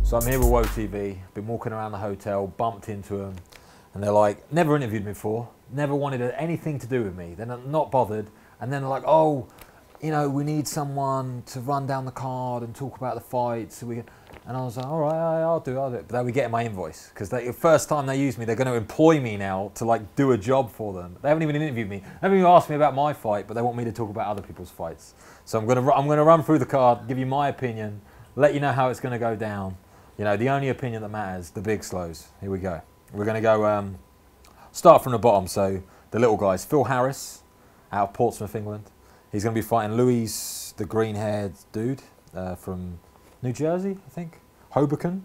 So I'm here with Whoatv, been walking around the hotel, bumped into them, and they're like, never interviewed me before, never wanted anything to do with me. They're not bothered, and then they're like, oh, you know, we need someone to run down the card and talk about the fight, so we can. And I was like, all right, I'll do it. But they were getting my invoice, because the first time they use me, they're going to employ me now to like do a job for them. They haven't even interviewed me. They haven't even asked me about my fight, but they want me to talk about other people's fights. So I'm going to run through the card, give you my opinion, let you know how it's going to go down. You know, the only opinion that matters, the big slows. Here we go. We're going to go start from the bottom. So the little guys, Phil Harris, out of Portsmouth, England. He's going to be fighting Louis, the green-haired dude from New Jersey, I think, Hobin.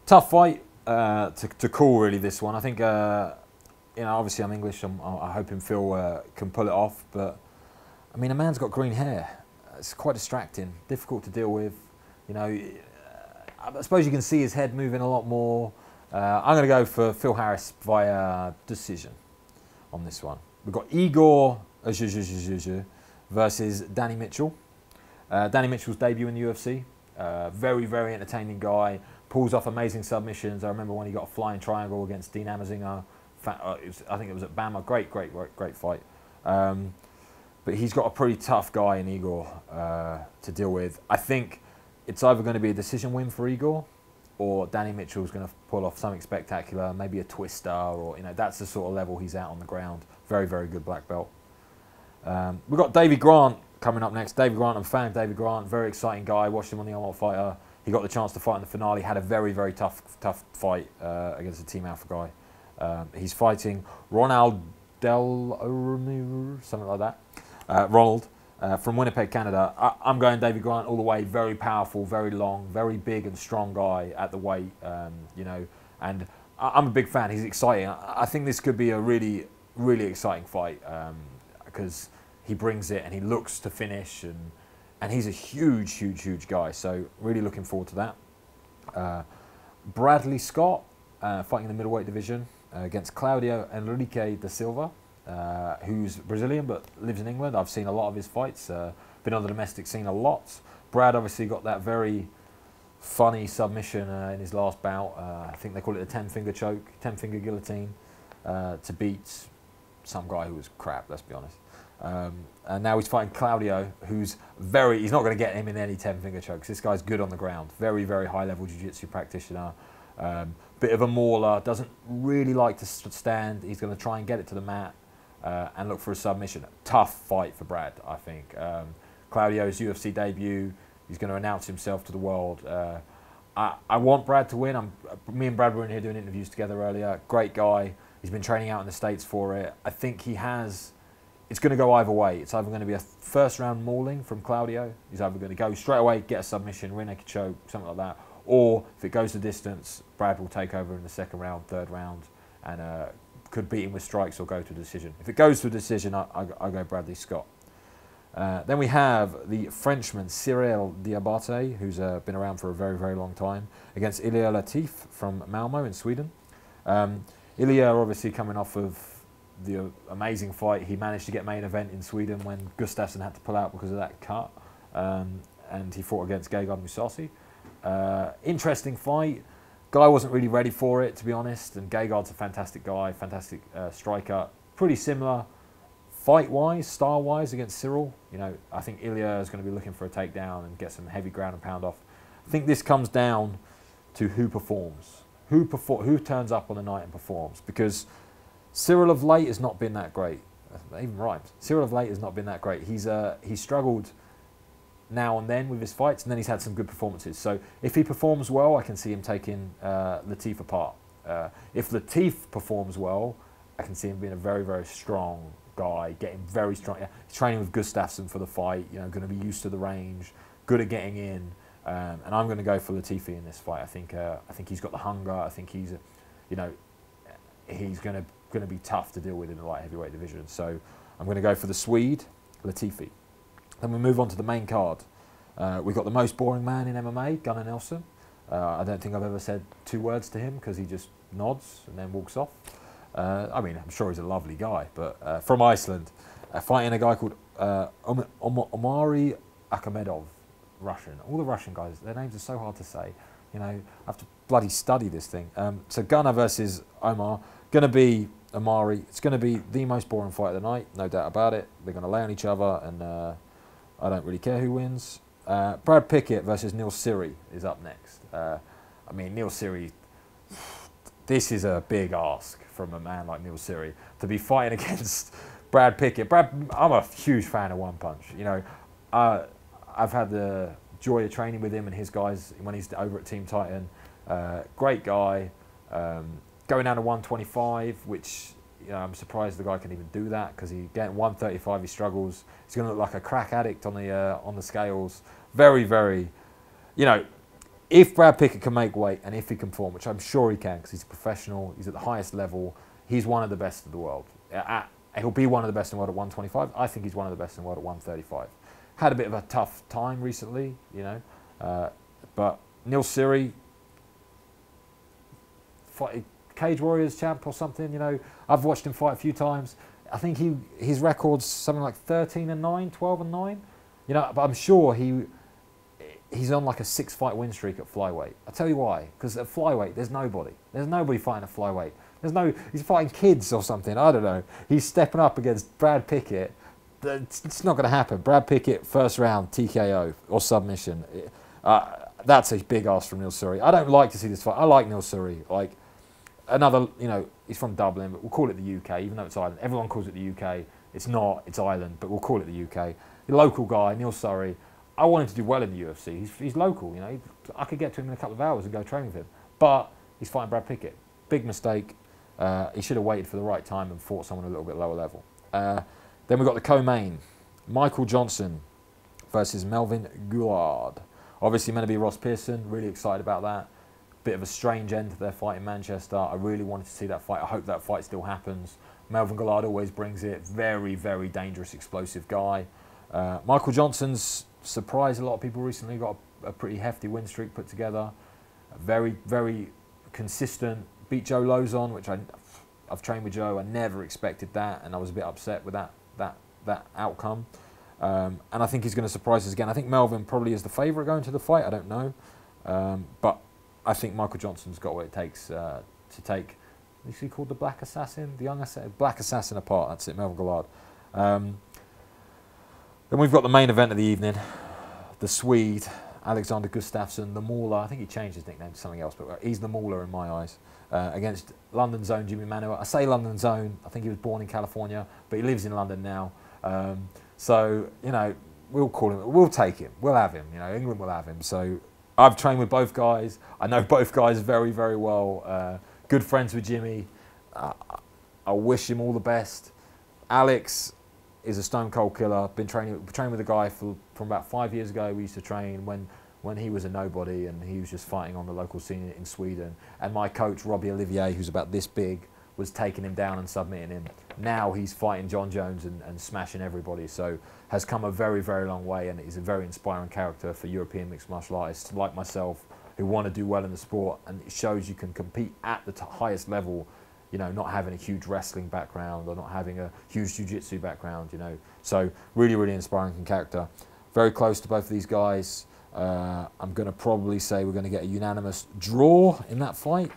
Tough fight to call, really, this one. I think, you know, obviously I'm English. I'm hoping Phil can pull it off. But, I mean, a man's got green hair. It's quite distracting, difficult to deal with. You know, I suppose you can see his head moving a lot more. I'm going to go for Phil Harris via decision on this one. We've got Igor versus Danny Mitchell. Danny Mitchell's debut in the UFC. Very, very entertaining guy. Pulls off amazing submissions. I remember when he got a flying triangle against Dean Amazinger. I think it was at Bama. Great fight. But he's got a pretty tough guy in Igor to deal with. I think it's either going to be a decision win for Igor, or Danny Mitchell's going to pull off something spectacular, maybe a twister, or, you know, that's the sort of level he's at on the ground. Very, very good black belt. We've got Davey Grant coming up next. Davey Grant, I'm a fan of Davey Grant, very exciting guy. Watched him on the Ultimate Fighter. He got the chance to fight in the finale. Had a very, very tough fight against a Team Alpha guy. He's fighting Ronald something like that. Ronald. From Winnipeg, Canada. I'm going Davey Grant all the way. Very powerful, very long, very big and strong guy at the weight, you know, and I'm a big fan. He's exciting. I think this could be a really, really exciting fight because he brings it and he looks to finish, and he's a huge guy. So really looking forward to that. Bradley Scott fighting in the middleweight division against Claudio Enrique da Silva. Who's Brazilian but lives in England. I've seen a lot of his fights, been on the domestic scene a lot. Brad obviously got that very funny submission in his last bout. I think they call it a 10-finger choke, 10-finger guillotine, to beat some guy who was crap, let's be honest. And now he's fighting Claudio, who's he's not going to get him in any 10-finger chokes. This guy's good on the ground, very, very high-level jiu-jitsu practitioner. Bit of a mauler, doesn't really like to stand. He's going to try and get it to the mat. And look for a submission. Tough fight for Brad, I think. Claudio's UFC debut. He's going to announce himself to the world. I want Brad to win. Me and Brad were in here doing interviews together earlier. Great guy. He's been training out in the States for it. I think he has. It's going to go either way. It's either going to be a first-round mauling from Claudio. He's either going to go straight away, get a submission, rear naked choke, something like that. Or if it goes the distance, Brad will take over in the second round, third round, and could beat him with strikes or go to a decision. If it goes to a decision, I go Bradley Scott. Then we have the Frenchman Cyril Diabate, who's been around for a very, very long time, against Ilya Latifi from Malmo in Sweden. Ilya obviously coming off of the amazing fight. He managed to get main event in Sweden when Gustafsson had to pull out because of that cut, and he fought against Guillard Musasi. Interesting fight. Guy wasn't really ready for it, to be honest, and Guillard's a fantastic guy, fantastic striker. Pretty similar fight-wise, style-wise against Cyril. You know, I think Ilya is going to be looking for a takedown and get some heavy ground and pound off. I think this comes down to who performs, who turns up on the night and performs, because Cyril of late has not been that great. That even rhymes. Cyril of late has not been that great. He's struggled now and then with his fights, and then he's had some good performances. So if he performs well, I can see him taking Latifi apart. If Latifi performs well, I can see him being a very, very strong guy, getting very strong. He's training with Gustafsson for the fight, you know, going to be used to the range, good at getting in, and I'm going to go for Latifi in this fight. I think he's got the hunger. I think he's, you know, he's going to be tough to deal with in the light heavyweight division. So I'm going to go for the Swede, Latifi. Then we move on to the main card. We've got the most boring man in MMA, Gunnar Nelson. I don't think I've ever said 2 words to him because he just nods and then walks off. I mean, I'm sure he's a lovely guy, but from Iceland, fighting a guy called Omari Akhmedov. Russian. All the Russian guys, their names are so hard to say. You know, I have to bloody study this thing. So Gunnar versus Omar, going to be Amari. It's going to be the most boring fight of the night, no doubt about it. They're going to lay on each other, and I don't really care who wins. Brad Pickett versus Seery is up next. I mean, Seery, this is a big ask from a man like Seery to be fighting against Brad Pickett. I'm a huge fan of One Punch. You know, I've had the joy of training with him and his guys when he's over at Team Titan. Great guy. Going down to 125, which, you know, I'm surprised the guy can even do that, because he getting 135, he struggles. He's going to look like a crack addict on the scales. Very, very, you know, if Brad Pickett can make weight and if he can perform, which I'm sure he can, because he's a professional, he's at the highest level, he's one of the best of the world. He'll be one of the best in the world at 125. I think he's one of the best in the world at 135. Had a bit of a tough time recently, you know, but Seery, Cage Warriors champ or something, you know. I've watched him fight a few times. I think his record's something like 13-9, 12-9. You know, but I'm sure he's on like a 6-fight win streak at flyweight. I'll tell you why. Because at flyweight, there's nobody. There's nobody fighting at flyweight. He's fighting kids or something. I don't know. He's stepping up against Brad Pickett. It's not going to happen. Brad Pickett, first round, TKO or submission. That's a big ask from Seery. I don't like to see this fight. I like Seery. Like, another, you know, he's from Dublin, but we'll call it the UK, even though it's Ireland. Everyone calls it the UK. It's not, it's Ireland, but we'll call it the UK. The local guy, Seery. I want him to do well in the UFC. He's local, you know. I could get to him in a couple of hours and go train with him. But he's fighting Brad Pickett. Big mistake. He should have waited for the right time and fought someone a little bit lower level. Then we've got the co-main. Michael Johnson versus Melvin Guillard. Obviously meant to be Ross Pearson. Really excited about that. Bit of a strange end to their fight in Manchester. I really wanted to see that fight. I hope that fight still happens. Melvin Guillard always brings it. Very, very dangerous, explosive guy. Michael Johnson's surprised a lot of people recently. Got a pretty hefty win streak put together. Very, very consistent. Beat Joe Lozon, which I've trained with Joe. I never expected that, and I was a bit upset with that outcome. And I think he's going to surprise us again. I think Melvin probably is the favourite going to the fight. I don't know, but I think Michael Johnson's got what it takes to take, is he called the Black Assassin? The Young Assassin? Black Assassin apart, that's it, Melvin Guillard. Then we've got the main event of the evening, the Swede, Alexander Gustafsson, the Mauler. I think he changed his nickname to something else, but he's the Mauler in my eyes, against London's own Jimmy Manuwa. I say London's own, I think he was born in California, but he lives in London now. So, you know, we'll call him, we'll take him, we'll have him, you know, England will have him. So I've trained with both guys. I know both guys very, very well. Good friends with Jimmy. I wish him all the best. Alex is a stone cold killer. Been training with a guy from about 5 years ago. We used to train when he was a nobody and he was just fighting on the local scene in Sweden. And my coach, Robbie Olivier, who's about this big, was taking him down and submitting him. Now he's fighting John Jones and smashing everybody. So has come a very, very long way, and is a very inspiring character for European mixed martial artists like myself who want to do well in the sport. And it shows you can compete at the highest level, you know, not having a huge wrestling background or not having a huge jiu-jitsu background, you know. So really, really inspiring character. Very close to both of these guys. I'm going to probably say we're going to get a unanimous draw in that fight.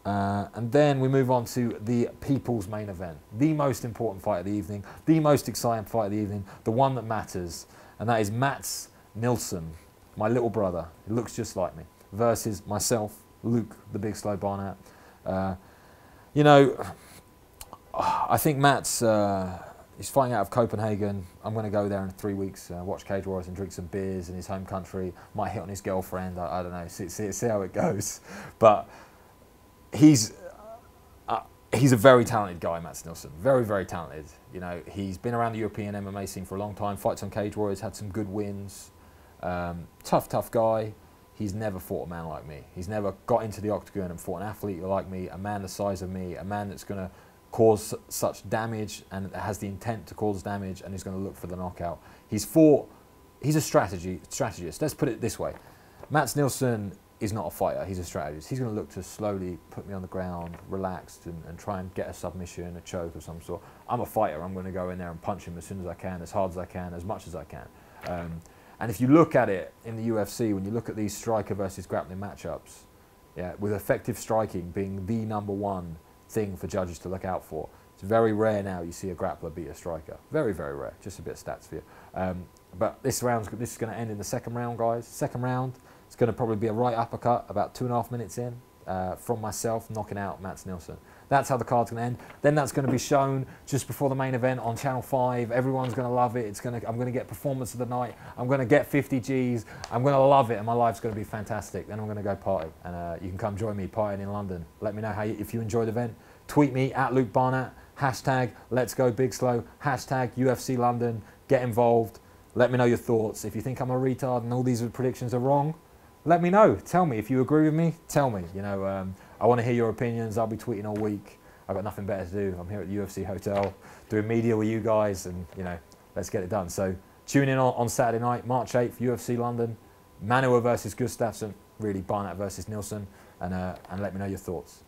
And then we move on to the people's main event, the most important fight of the evening, the most exciting fight of the evening, the one that matters, and that is Mats Nilsson, my little brother, who looks just like me, versus myself, Luke, the big slow Barnatt. You know, I think Mats, he's fighting out of Copenhagen. I'm going to go there in 3 weeks, watch Cage Warriors and drink some beers in his home country. Might hit on his girlfriend, I don't know, see how it goes. But he's a very talented guy, Mats Nilsson. Very, very talented. You know, he's been around the European MMA scene for a long time. Fights on Cage Warriors, had some good wins. Tough guy. He's never fought a man like me. He's never got into the octagon and fought an athlete like me, a man the size of me, a man that's going to cause such damage and has the intent to cause damage and is going to look for the knockout. He's a strategist. Let's put it this way. Mats Nilsson is not a fighter, he's a strategist. He's going to look to slowly put me on the ground, relaxed, and try and get a submission, a choke of some sort. I'm a fighter. I'm going to go in there and punch him as soon as I can, as hard as I can, as much as I can. And if you look at it in the UFC, when you look at these striker versus grappling matchups, yeah, with effective striking being the #1 thing for judges to look out for, it's very rare now you see a grappler beat a striker. Very, very rare. Just a bit of stats for you. But this is going to end in the second round, guys. Second round, it's going to probably be a right uppercut about 2.5 minutes in from myself knocking out Mats Nilsson. That's how the card's going to end. Then that's going to be shown just before the main event on Channel 5. Everyone's going to love it. I'm going to get performance of the night. I'm going to get 50 Gs. I'm going to love it, and my life's going to be fantastic. Then I'm going to go party, and you can come join me partying in London. Let me know if you enjoyed the event. Tweet me at Luke Barnatt. Hashtag Let's Go Big Slow. Hashtag UFC London. Get involved. Let me know your thoughts. If you think I'm a retard and all these predictions are wrong, let me know. Tell me. If you agree with me, tell me. You know, I want to hear your opinions. I'll be tweeting all week. I've got nothing better to do. I'm here at the UFC Hotel doing media with you guys, and, you know, let's get it done. So tune in on Saturday night, March 8th, UFC London. Manuwa versus Gustafsson. Really, Barnatt versus Nilsson. And let me know your thoughts.